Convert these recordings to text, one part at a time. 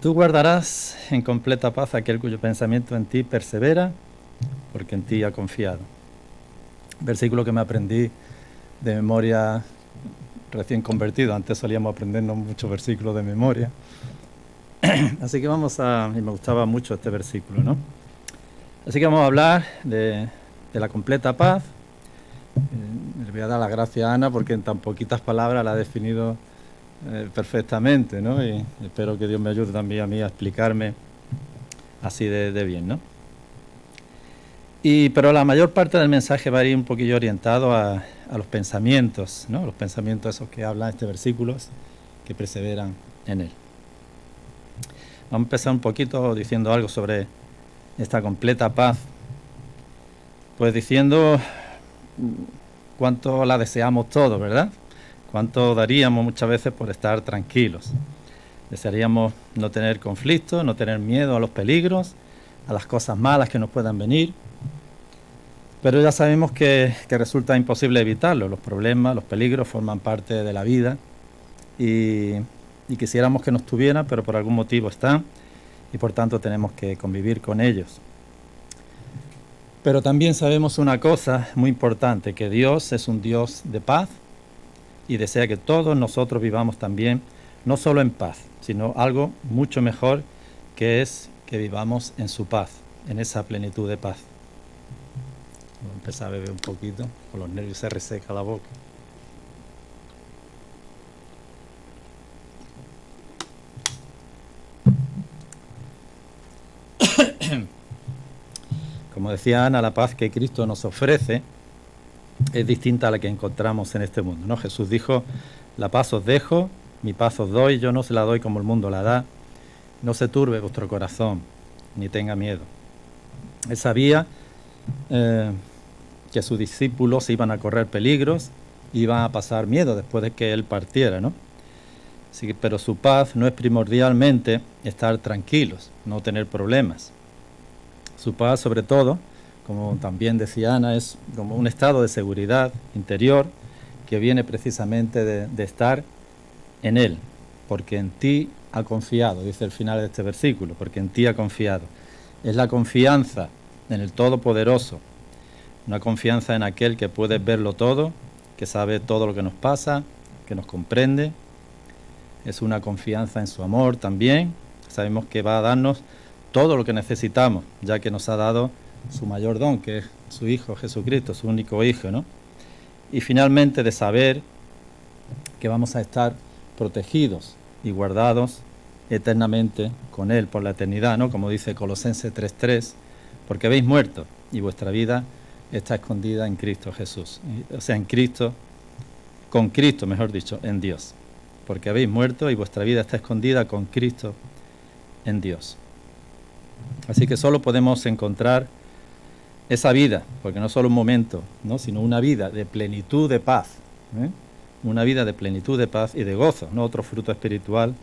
Tú guardarás en completa paz aquel cuyo pensamiento en ti persevera, porque en ti ha confiado. Versículo que me aprendí de memoria recién convertido. Antes solíamos aprendernos muchos versículos de memoria. Así que y me gustaba mucho este versículo, ¿no? Así que vamos a hablar de la completa paz. Le voy a dar las gracias a Ana porque en tan poquitas palabras la ha definido perfectamente, ¿no? Y espero que Dios me ayude también a mí a explicarme así de bien, ¿no? Pero la mayor parte del mensaje va a ir un poquillo orientado a los pensamientos, ¿no? Los pensamientos esos que habla este versículo, que perseveran en él. Vamos a empezar un poquito diciendo algo sobre esta completa paz. Pues diciendo cuánto la deseamos todos, ¿verdad? Cuánto daríamos muchas veces por estar tranquilos. Desearíamos no tener conflictos, no tener miedo a los peligros, a las cosas malas que nos puedan venir. Pero ya sabemos que resulta imposible evitarlo. Los problemas, los peligros forman parte de la vida y quisiéramos que no estuvieran, pero por algún motivo están y por tanto tenemos que convivir con ellos. Pero también sabemos una cosa muy importante, que Dios es un Dios de paz y desea que todos nosotros vivamos también, no solo en paz, sino algo mucho mejor, que es que vivamos en su paz, en esa plenitud de paz. Voy a empezar a beber un poquito, con los nervios se reseca la boca. Como decía Ana, la paz que Cristo nos ofrece es distinta a la que encontramos en este mundo, ¿no? Jesús dijo: la paz os dejo, mi paz os doy, yo no se la doy como el mundo la da. No se turbe vuestro corazón, ni tenga miedo. Él sabía que sus discípulos iban a correr peligros, iban a pasar miedo después de que él partiera, ¿no? Así que, pero su paz no es primordialmente estar tranquilos, no tener problemas. Su paz, sobre todo, como también decía Ana, es como un estado de seguridad interior que viene precisamente de estar en Él, porque en ti ha confiado, dice el final de este versículo, porque en ti ha confiado. Es la confianza en el Todopoderoso, una confianza en aquel que puede verlo todo, que sabe todo lo que nos pasa, que nos comprende. Es una confianza en su amor también. Sabemos que va a darnos todo lo que necesitamos, ya que nos ha dado su mayor don, que es su Hijo Jesucristo, su único Hijo, ¿no? Y finalmente de saber que vamos a estar protegidos y guardados eternamente con Él por la eternidad, ¿no? Como dice Colosenses 3:3, porque habéis muerto y vuestra vida está escondida en Cristo Jesús. O sea, en Cristo, con Cristo, mejor dicho, en Dios. Porque habéis muerto y vuestra vida está escondida con Cristo en Dios. Así que solo podemos encontrar esa vida, porque no solo un momento, ¿no? Sino una vida de plenitud de paz, ¿eh? Una vida de plenitud de paz y de gozo, no otro fruto espiritual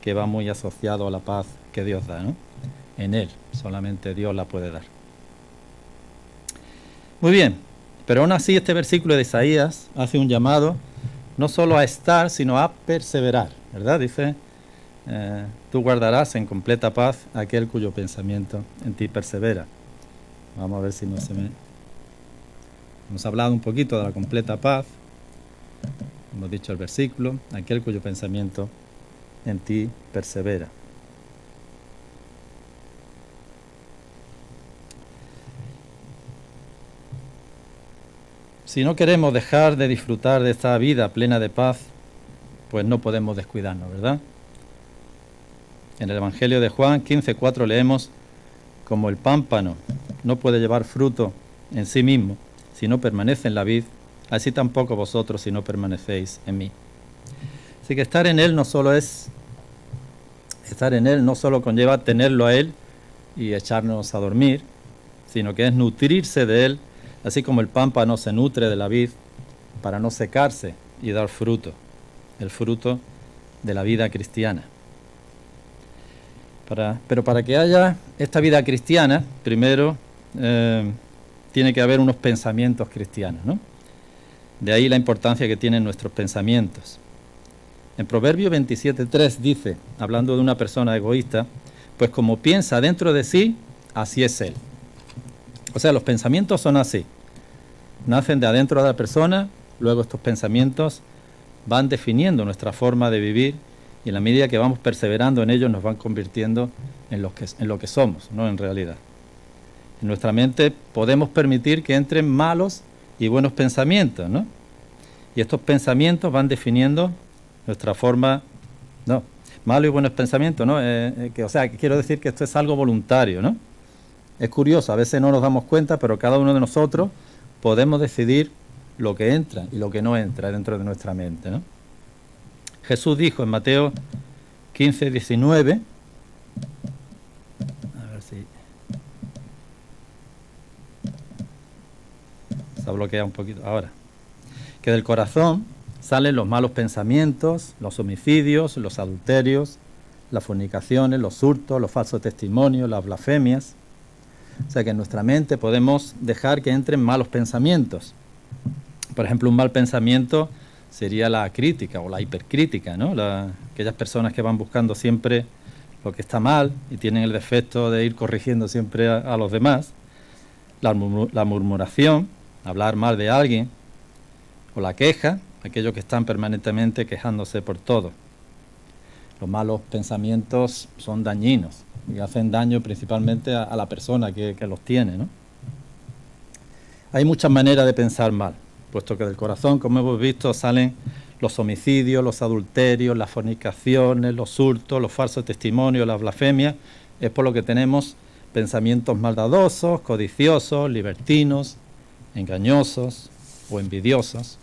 que va muy asociado a la paz que Dios da, ¿no? En Él, solamente Dios la puede dar. Muy bien, pero aún así este versículo de Isaías hace un llamado no solo a estar, sino a perseverar, ¿verdad? Dice: tú guardarás en completa paz aquel cuyo pensamiento en ti persevera. Vamos a ver si no se me... Hemos hablado un poquito de la completa paz. Hemos dicho el versículo: aquel cuyo pensamiento en ti persevera. Si no queremos dejar de disfrutar de esta vida plena de paz, pues no podemos descuidarnos, ¿verdad? En el Evangelio de Juan 15:4 leemos: como el pámpano no puede llevar fruto en sí mismo si no permanece en la vid, así tampoco vosotros si no permanecéis en mí. Así que estar en Él no solo conlleva tenerlo a Él y echarnos a dormir, sino que es nutrirse de Él, así como el pámpano se nutre de la vid para no secarse y dar fruto, el fruto de la vida cristiana. Pero para que haya esta vida cristiana, primero tiene que haber unos pensamientos cristianos, ¿no? De ahí la importancia que tienen nuestros pensamientos. En Proverbio 27:3 dice, hablando de una persona egoísta, pues como piensa dentro de sí, así es él. O sea, los pensamientos son así. Nacen de adentro de la persona, luego estos pensamientos van definiendo nuestra forma de vivir y en la medida que vamos perseverando en ellos nos van convirtiendo en lo que somos, ¿no? En realidad. En nuestra mente podemos permitir que entren malos y buenos pensamientos, ¿no? Y estos pensamientos van definiendo nuestra forma, no, malos y buenos pensamientos, ¿no? Quiero decir que esto es algo voluntario, ¿no? Es curioso, a veces no nos damos cuenta, pero cada uno de nosotros podemos decidir lo que entra y lo que no entra dentro de nuestra mente, ¿no? Jesús dijo en Mateo 15:19, a ver si se ha bloqueado un poquito ahora, que del corazón salen los malos pensamientos, los homicidios, los adulterios, las fornicaciones, los hurtos, los falsos testimonios, las blasfemias. O sea que en nuestra mente podemos dejar que entren malos pensamientos. Por ejemplo, un mal pensamiento sería la crítica o la hipercrítica, ¿no? Aquellas personas que van buscando siempre lo que está mal y tienen el defecto de ir corrigiendo siempre a los demás. La murmuración, hablar mal de alguien, o la queja, aquellos que están permanentemente quejándose por todo. Los malos pensamientos son dañinos y hacen daño principalmente a la persona que los tiene, ¿no? Hay muchas maneras de pensar mal, puesto que del corazón, como hemos visto, salen los homicidios, los adulterios, las fornicaciones, los hurtos, los falsos testimonios, las blasfemias. Es por lo que tenemos pensamientos maldadosos, codiciosos, libertinos, engañosos o envidiosos.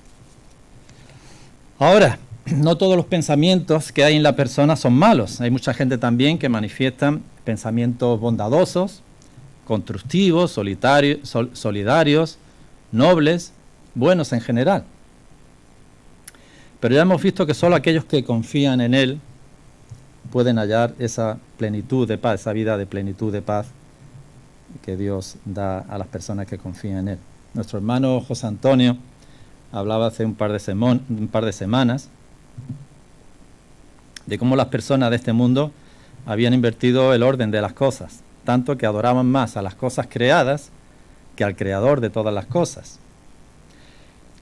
Ahora, no todos los pensamientos que hay en la persona son malos. Hay mucha gente también que manifiestan pensamientos bondadosos, constructivos, solidarios, nobles, buenos en general. Pero ya hemos visto que solo aquellos que confían en Él pueden hallar esa plenitud de paz, esa vida de plenitud de paz que Dios da a las personas que confían en Él. Nuestro hermano José Antonio hablaba hace un par de semanas de cómo las personas de este mundo habían invertido el orden de las cosas, tanto que adoraban más a las cosas creadas que al creador de todas las cosas.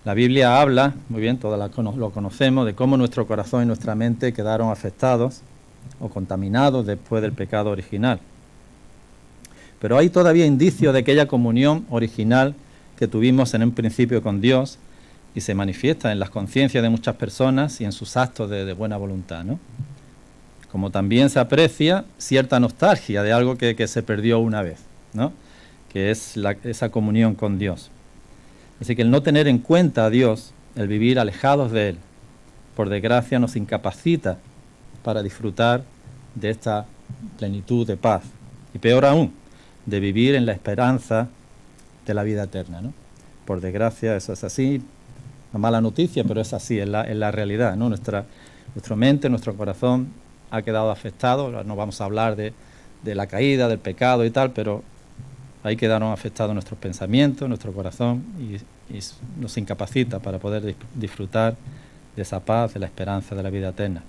La Biblia habla, muy bien, todos lo conocemos, de cómo nuestro corazón y nuestra mente quedaron afectados o contaminados después del pecado original. Pero hay todavía indicios de aquella comunión original que tuvimos en un principio con Dios y se manifiesta en las conciencias de muchas personas y en sus actos de buena voluntad, ¿no? Como también se aprecia cierta nostalgia de algo que se perdió una vez, ¿no? Que es esa comunión con Dios. Así que el no tener en cuenta a Dios, el vivir alejados de Él, por desgracia nos incapacita para disfrutar de esta plenitud de paz. Y peor aún, de vivir en la esperanza de la vida eterna, ¿no? Por desgracia eso es así, una mala noticia, pero es así, es la realidad, ¿no? Nuestra mente, nuestro corazón ha quedado afectado. No vamos a hablar de la caída, del pecado y tal, pero ahí quedaron afectados nuestros pensamientos, nuestro corazón, y nos incapacita para poder disfrutar de esa paz, de la esperanza de la vida eterna.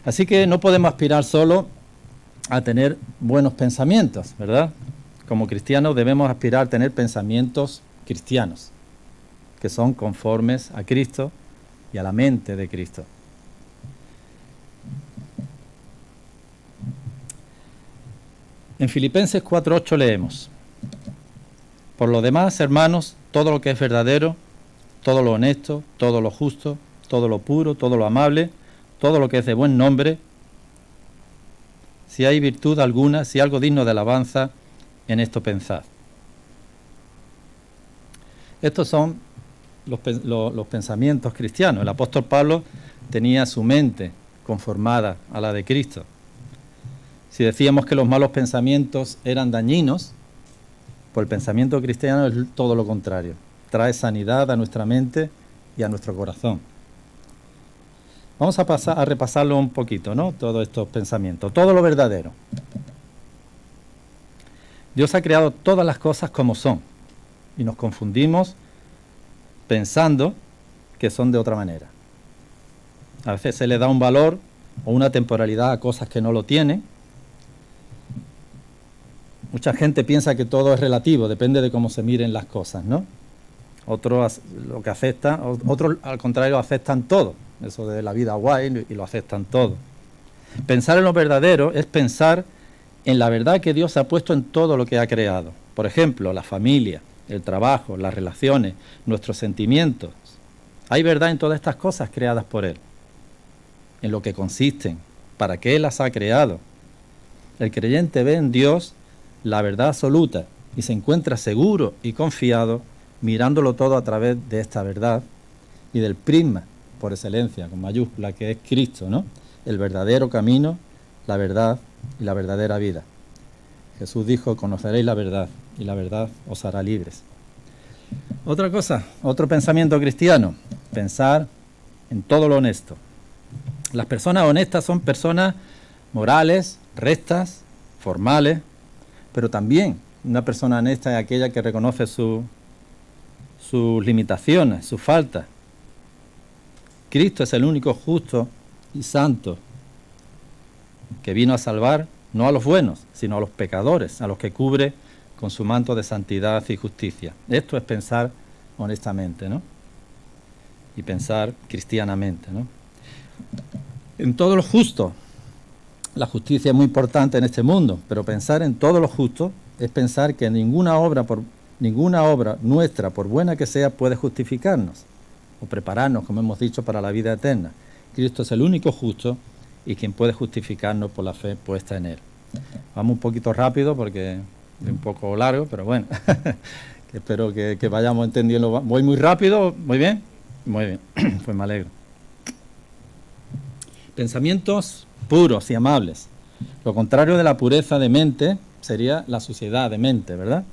Así que no podemos aspirar solo a tener buenos pensamientos, ¿verdad? Como cristianos debemos aspirar a tener pensamientos cristianos, que son conformes a Cristo y a la mente de Cristo. En Filipenses 4:8 leemos: por lo demás, hermanos, todo lo que es verdadero, todo lo honesto, todo lo justo, todo lo puro, todo lo amable, todo lo que es de buen nombre, si hay virtud alguna, si algo digno de alabanza, en esto pensad. Estos son los pensamientos cristianos. El apóstol Pablo tenía su mente conformada a la de Cristo. Si decíamos que los malos pensamientos eran dañinos, pues el pensamiento cristiano es todo lo contrario. Trae sanidad a nuestra mente y a nuestro corazón. Vamos a repasarlo un poquito, ¿no? Todos estos pensamientos. Todo lo verdadero. Dios ha creado todas las cosas como son y nos confundimos pensando que son de otra manera. A veces se le da un valor o una temporalidad a cosas que no lo tienen. Mucha gente piensa que todo es relativo, depende de cómo se miren las cosas, ¿no? Otros lo que aceptan, otros al contrario aceptan todo, eso de la vida guay, y lo aceptan todo. Pensar en lo verdadero es pensar en la verdad que Dios ha puesto en todo lo que ha creado. Por ejemplo, la familia, el trabajo, las relaciones, nuestros sentimientos. Hay verdad en todas estas cosas creadas por Él, en lo que consisten, para qué Él las ha creado. El creyente ve en Dios la verdad absoluta y se encuentra seguro y confiado mirándolo todo a través de esta verdad y del prisma por excelencia, con mayúscula, que es Cristo, ¿no? El verdadero camino, la verdad y la verdadera vida. Jesús dijo: conoceréis la verdad y la verdad os hará libres. Otra cosa, otro pensamiento cristiano, pensar en todo lo honesto. Las personas honestas son personas morales, rectas, formales, pero también una persona honesta es aquella que reconoce sus limitaciones, sus faltas. Cristo es el único justo y santo que vino a salvar no a los buenos, sino a los pecadores, a los que cubre con su manto de santidad y justicia. Esto es pensar honestamente, ¿no? Y pensar cristianamente, ¿no? En todo lo justo. La justicia es muy importante en este mundo, pero pensar en todo lo justo es pensar que ninguna obra nuestra, por buena que sea, puede justificarnos o prepararnos, como hemos dicho, para la vida eterna. Cristo es el único justo y quien puede justificarnos por la fe puesta en Él. Vamos un poquito rápido porque es un poco largo, pero bueno, espero que vayamos entendiendo. ¿Voy muy rápido? ¿Muy bien? Muy bien, pues me alegro. Pensamientos puros y amables. Lo contrario de la pureza de mente sería la suciedad de mente, ¿verdad?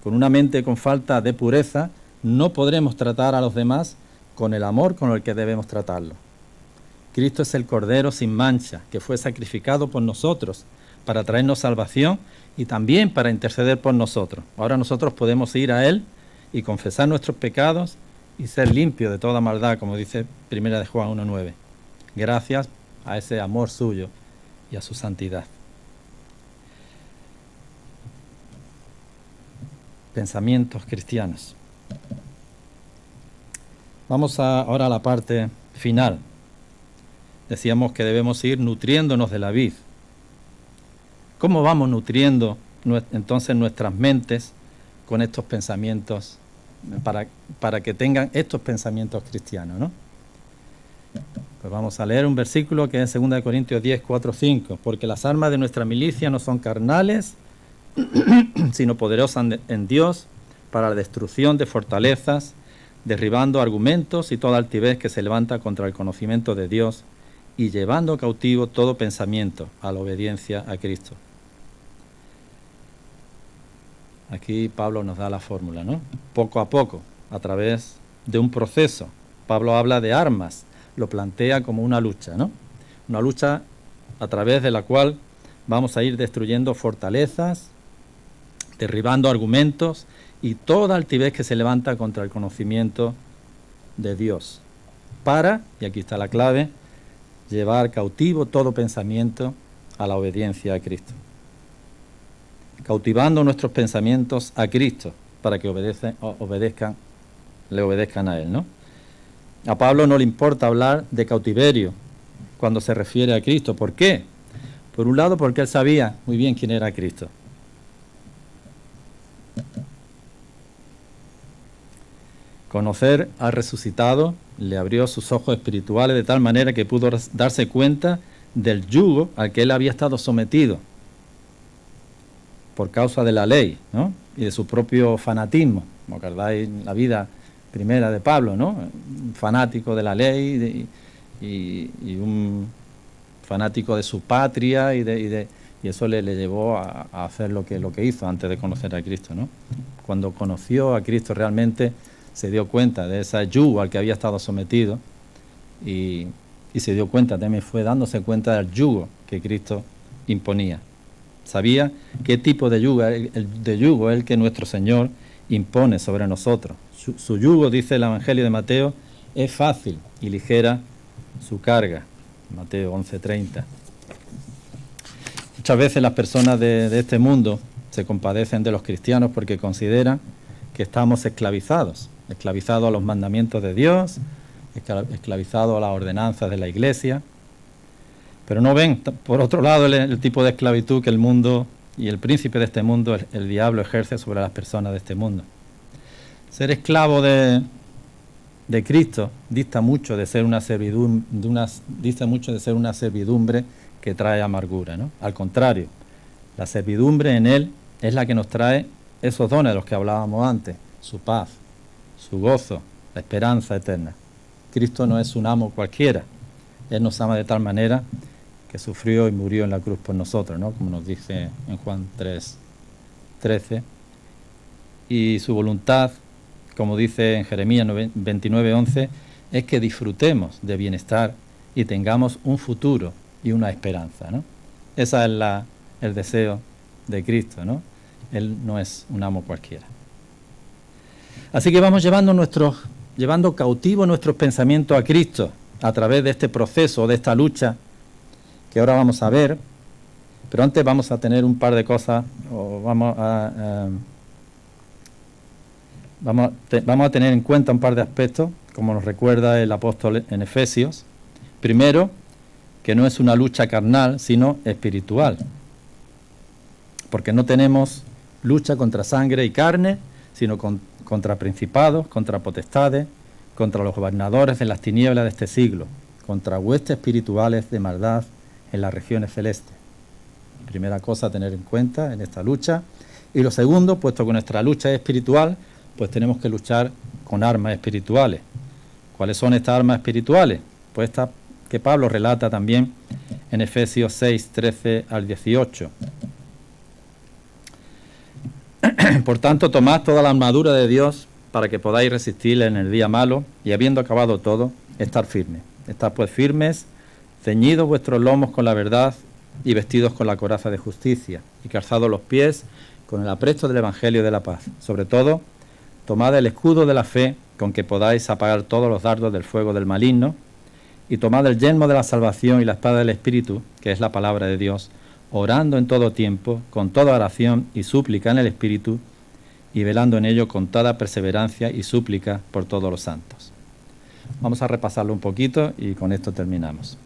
Con una mente con falta de pureza no podremos tratar a los demás con el amor con el que debemos tratarlo. Cristo es el Cordero sin mancha, que fue sacrificado por nosotros para traernos salvación y también para interceder por nosotros. Ahora nosotros podemos ir a Él y confesar nuestros pecados y ser limpios de toda maldad, como dice 1 de Juan 1:9. Gracias a ese amor suyo y a su santidad. Pensamientos cristianos. Vamos ahora a la parte final. Decíamos que debemos ir nutriéndonos de la vid. ¿Cómo vamos nutriendo entonces nuestras mentes con estos pensamientos para que tengan estos pensamientos cristianos, ¿no? Pues vamos a leer un versículo que es 2 Corintios 10, 4, 5. Porque las armas de nuestra milicia no son carnales, sino poderosas en Dios para la destrucción de fortalezas, derribando argumentos y toda altivez que se levanta contra el conocimiento de Dios y llevando cautivo todo pensamiento a la obediencia a Cristo. Aquí Pablo nos da la fórmula, ¿no? Poco a poco, a través de un proceso. Pablo habla de armas, lo plantea como una lucha, ¿no? Una lucha a través de la cual vamos a ir destruyendo fortalezas, derribando argumentos y toda altivez que se levanta contra el conocimiento de Dios. Para, y aquí está la clave, llevar cautivo todo pensamiento a la obediencia a Cristo. Cautivando nuestros pensamientos a Cristo para que le obedezcan a Él, ¿no? A Pablo no le importa hablar de cautiverio cuando se refiere a Cristo. ¿Por qué? Por un lado, porque él sabía muy bien quién era Cristo. Conocer al resucitado le abrió sus ojos espirituales de tal manera que pudo darse cuenta del yugo al que él había estado sometido por causa de la ley, ¿no? Y de su propio fanatismo. Como acordáis la vida primera de Pablo, ¿no? Un fanático de la ley y un fanático de su patria y eso le llevó a hacer lo que hizo antes de conocer a Cristo, ¿no? Cuando conoció a Cristo realmente se dio cuenta de ese yugo al que había estado sometido y se dio cuenta, también fue dándose cuenta del yugo que Cristo imponía. Sabía qué tipo de yugo es el que nuestro Señor impone sobre nosotros. Su yugo, dice el Evangelio de Mateo, es fácil y ligera su carga. Mateo 11:30. Muchas veces las personas de este mundo se compadecen de los cristianos porque consideran que estamos esclavizados a los mandamientos de Dios, esclavizados a las ordenanzas de la Iglesia, pero no ven, por otro lado, el tipo de esclavitud que el mundo y el príncipe de este mundo, el diablo, ejerce sobre las personas de este mundo. Ser esclavo de Cristo dista mucho de ser una servidumbre que trae amargura, ¿no? Al contrario, la servidumbre en Él es la que nos trae esos dones de los que hablábamos antes, su paz, su gozo, la esperanza eterna. Cristo no es un amo cualquiera. Él nos ama de tal manera que sufrió y murió en la cruz por nosotros, ¿no? Como nos dice en Juan 3:13. Y su voluntad, como dice en Jeremías 29:11, es que disfrutemos de bienestar y tengamos un futuro y una esperanza, ¿no? Ese es el deseo de Cristo, ¿no? Él no es un amo cualquiera. Así que vamos llevando cautivo nuestros pensamientos a Cristo a través de este proceso, de esta lucha que ahora vamos a ver, pero antes vamos a tener un par de cosas, o vamos a tener en cuenta un par de aspectos, como nos recuerda el apóstol en Efesios. Primero, que no es una lucha carnal, sino espiritual, porque no tenemos lucha contra sangre y carne, sino contra principados, contra potestades, contra los gobernadores de las tinieblas de este siglo, contra huestes espirituales de maldad en las regiones celestes. Primera cosa a tener en cuenta en esta lucha. Y lo segundo, puesto que nuestra lucha es espiritual, pues tenemos que luchar con armas espirituales. ¿Cuáles son estas armas espirituales? Pues estas que Pablo relata también en Efesios 6:13 al 18. Por tanto, tomad toda la armadura de Dios para que podáis resistir en el día malo, y habiendo acabado todo, estar firmes. Estad pues firmes, ceñidos vuestros lomos con la verdad y vestidos con la coraza de justicia, y calzados los pies con el apresto del Evangelio de la paz. Sobre todo, tomad el escudo de la fe, con que podáis apagar todos los dardos del fuego del maligno, y tomad el yelmo de la salvación y la espada del Espíritu, que es la palabra de Dios, orando en todo tiempo, con toda oración y súplica en el Espíritu, y velando en ello con toda perseverancia y súplica por todos los santos. Vamos a repasarlo un poquito y con esto terminamos.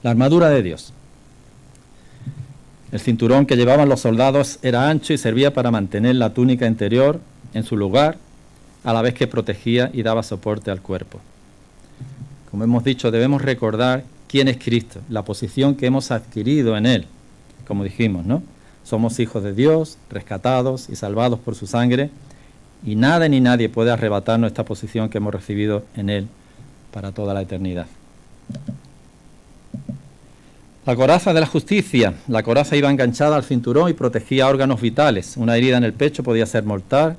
La armadura de Dios. El cinturón que llevaban los soldados era ancho y servía para mantener la túnica interior en su lugar, a la vez que protegía y daba soporte al cuerpo. Como hemos dicho, debemos recordar quién es Cristo, la posición que hemos adquirido en Él. Como dijimos, ¿no? Somos hijos de Dios, rescatados y salvados por su sangre, y nada ni nadie puede arrebatarnos esta posición que hemos recibido en Él para toda la eternidad. La coraza de la justicia. La coraza iba enganchada al cinturón y protegía órganos vitales. Una herida en el pecho podía ser mortal,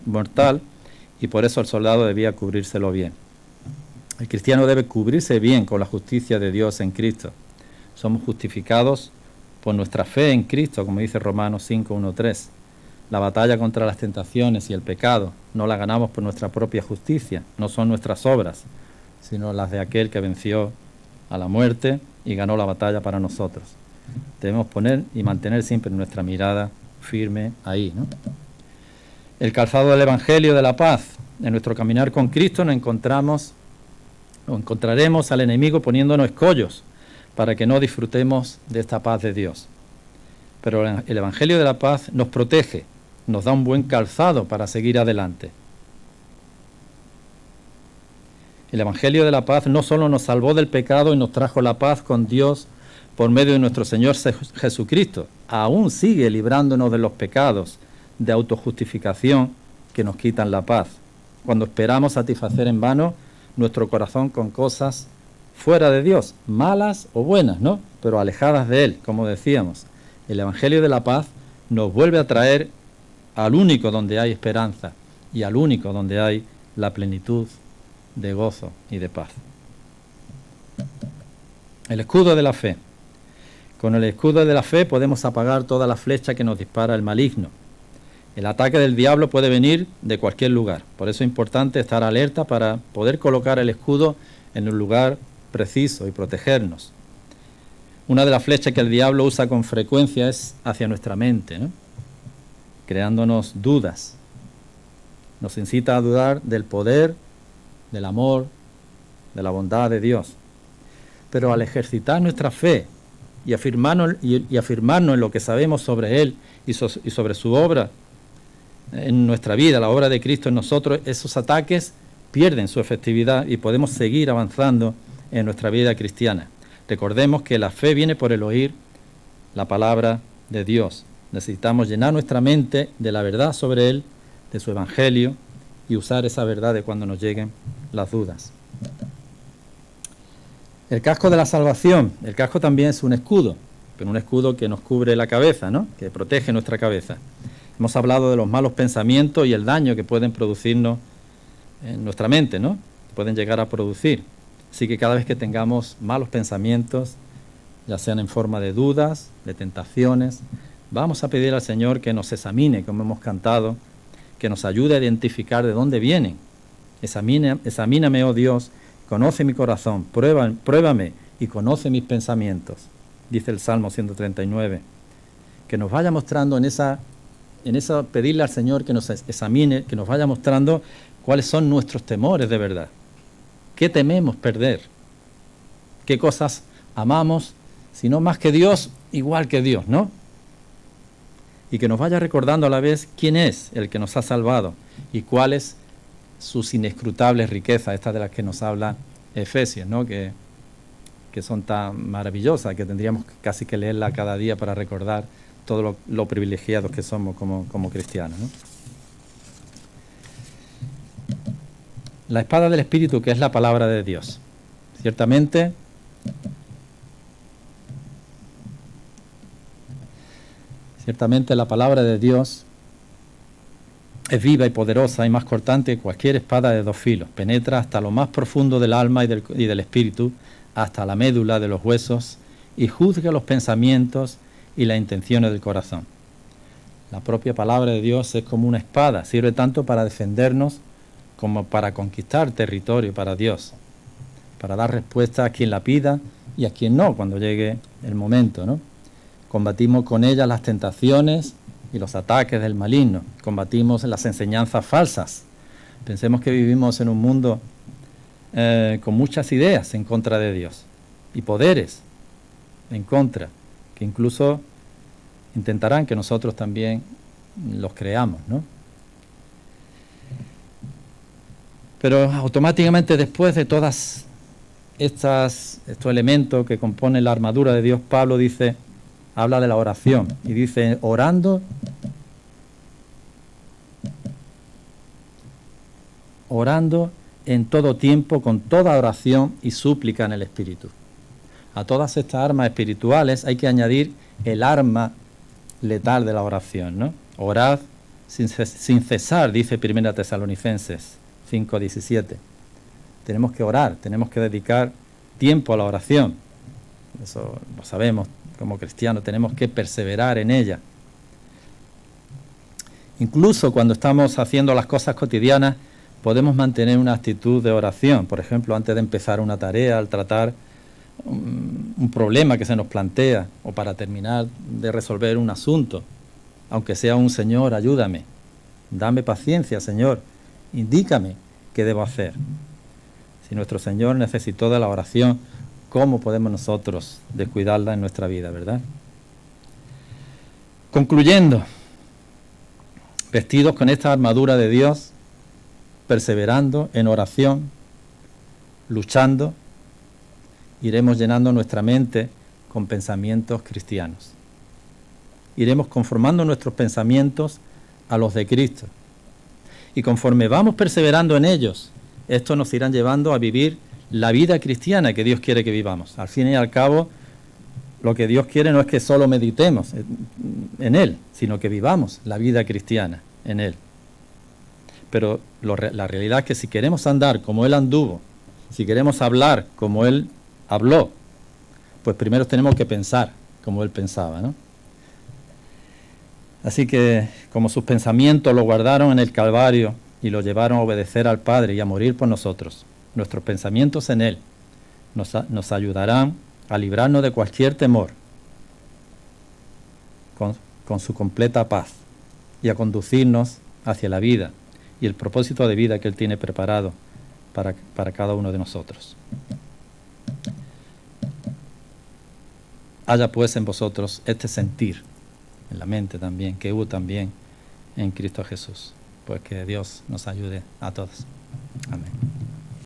y por eso el soldado debía cubrírselo bien. El cristiano debe cubrirse bien con la justicia de Dios en Cristo. Somos justificados por nuestra fe en Cristo, como dice Romanos 5:1-3. La batalla contra las tentaciones y el pecado no la ganamos por nuestra propia justicia, no son nuestras obras, sino las de aquel que venció a la muerte y ganó la batalla para nosotros. Debemos poner y mantener siempre nuestra mirada firme ahí, ¿no? El calzado del Evangelio de la paz. En nuestro caminar con Cristo encontraremos al enemigo poniéndonos escollos para que no disfrutemos de esta paz de Dios. Pero el Evangelio de la paz nos protege, nos da un buen calzado para seguir adelante. El Evangelio de la paz no solo nos salvó del pecado y nos trajo la paz con Dios por medio de nuestro Señor Jesucristo, aún sigue librándonos de los pecados de autojustificación que nos quitan la paz, cuando esperamos satisfacer en vano nuestro corazón con cosas fuera de Dios, malas o buenas, ¿no? Pero alejadas de Él, como decíamos. El Evangelio de la paz nos vuelve a traer al único donde hay esperanza y al único donde hay la plenitud de gozo y de paz. El escudo de la fe. Con el escudo de la fe podemos apagar toda la flecha que nos dispara el maligno. El ataque del diablo puede venir de cualquier lugar, por eso es importante estar alerta para poder colocar el escudo en un lugar preciso y protegernos. Una de las flechas que el diablo usa con frecuencia es hacia nuestra mente, ¿no? Creándonos dudas. Nos incita a dudar del poder, del amor, de la bondad de Dios. Pero al ejercitar nuestra fe y afirmarnos en lo que sabemos sobre Él y sobre su obra en nuestra vida, la obra de Cristo en nosotros, esos ataques pierden su efectividad y podemos seguir avanzando en nuestra vida cristiana. Recordemos que la fe viene por el oír la palabra de Dios. Necesitamos llenar nuestra mente de la verdad sobre Él, de su Evangelio, y usar esa verdad de cuando nos lleguen las dudas. El casco de la salvación. El casco también es un escudo, pero un escudo que nos cubre la cabeza, ¿no? Que protege nuestra cabeza. Hemos hablado de los malos pensamientos y el daño que pueden producirnos en nuestra mente, ¿no? Pueden llegar a producir. Así que cada vez que tengamos malos pensamientos, ya sean en forma de dudas, de tentaciones, vamos a pedir al Señor que nos examine, como hemos cantado, que nos ayude a identificar de dónde vienen. Examíname, oh Dios, conoce mi corazón, pruébame y conoce mis pensamientos, dice el Salmo 139. Que nos vaya mostrando en esa pedirle al Señor que nos examine, que nos vaya mostrando cuáles son nuestros temores de verdad. ¿Qué tememos perder? ¿Qué cosas amamos, si no más que Dios, igual que Dios, ¿no? Y que nos vaya recordando a la vez quién es el que nos ha salvado y cuáles sus inescrutables riquezas, estas de las que nos habla Efesios, ¿no? Que son tan maravillosas que tendríamos casi que leerla cada día para recordar todo lo privilegiados que somos como cristianos, ¿no? La espada del Espíritu, que es la palabra de Dios. Ciertamente, la palabra de Dios es viva y poderosa y más cortante que cualquier espada de dos filos. Penetra hasta lo más profundo del alma y del espíritu, hasta la médula de los huesos, y juzga los pensamientos y las intenciones del corazón. La propia palabra de Dios es como una espada, sirve tanto para defendernos como para conquistar territorio para Dios, para dar respuesta a quien la pida y a quien no, cuando llegue el momento, ¿no? Combatimos con ella las tentaciones y los ataques del maligno, combatimos las enseñanzas falsas. Pensemos que vivimos en un mundo con muchas ideas en contra de Dios y poderes en contra, que incluso intentarán que nosotros también los creamos, ¿no? Pero automáticamente después de todas estos elementos que componen la armadura de Dios, Pablo habla de la oración y dice, orando en todo tiempo, con toda oración y súplica en el Espíritu. A todas estas armas espirituales hay que añadir el arma letal de la oración, ¿no? Orad sin cesar, dice 1 Tesalonicenses 5:17. Tenemos que orar, tenemos que dedicar tiempo a la oración. Eso lo sabemos como cristianos, tenemos que perseverar en ella. Incluso cuando estamos haciendo las cosas cotidianas, podemos mantener una actitud de oración. Por ejemplo, antes de empezar una tarea, al tratar un problema que se nos plantea, o para terminar de resolver un asunto, aunque sea un Señor, ayúdame, dame paciencia, Señor, indícame qué debo hacer. Si nuestro Señor necesitó de la oración, ¿cómo podemos nosotros descuidarla en nuestra vida, verdad? Concluyendo, vestidos con esta armadura de Dios, perseverando en oración, luchando, iremos llenando nuestra mente con pensamientos cristianos. Iremos conformando nuestros pensamientos a los de Cristo. Y conforme vamos perseverando en ellos, estos nos irán llevando a vivir la vida cristiana que Dios quiere que vivamos. Al fin y al cabo, lo que Dios quiere no es que solo meditemos en Él, sino que vivamos la vida cristiana en Él. Pero la realidad es que si queremos andar como Él anduvo, si queremos hablar como Él habló, pues primero tenemos que pensar como Él pensaba, ¿no? Así que, como sus pensamientos lo guardaron en el Calvario y lo llevaron a obedecer al Padre y a morir por nosotros, nuestros pensamientos en Él, nos ayudarán a librarnos de cualquier temor con su completa paz y a conducirnos hacia la vida y el propósito de vida que Él tiene preparado para cada uno de nosotros. Haya pues en vosotros este sentir, en la mente también, que hubo también en Cristo Jesús. Pues que Dios nos ayude a todos. Amén.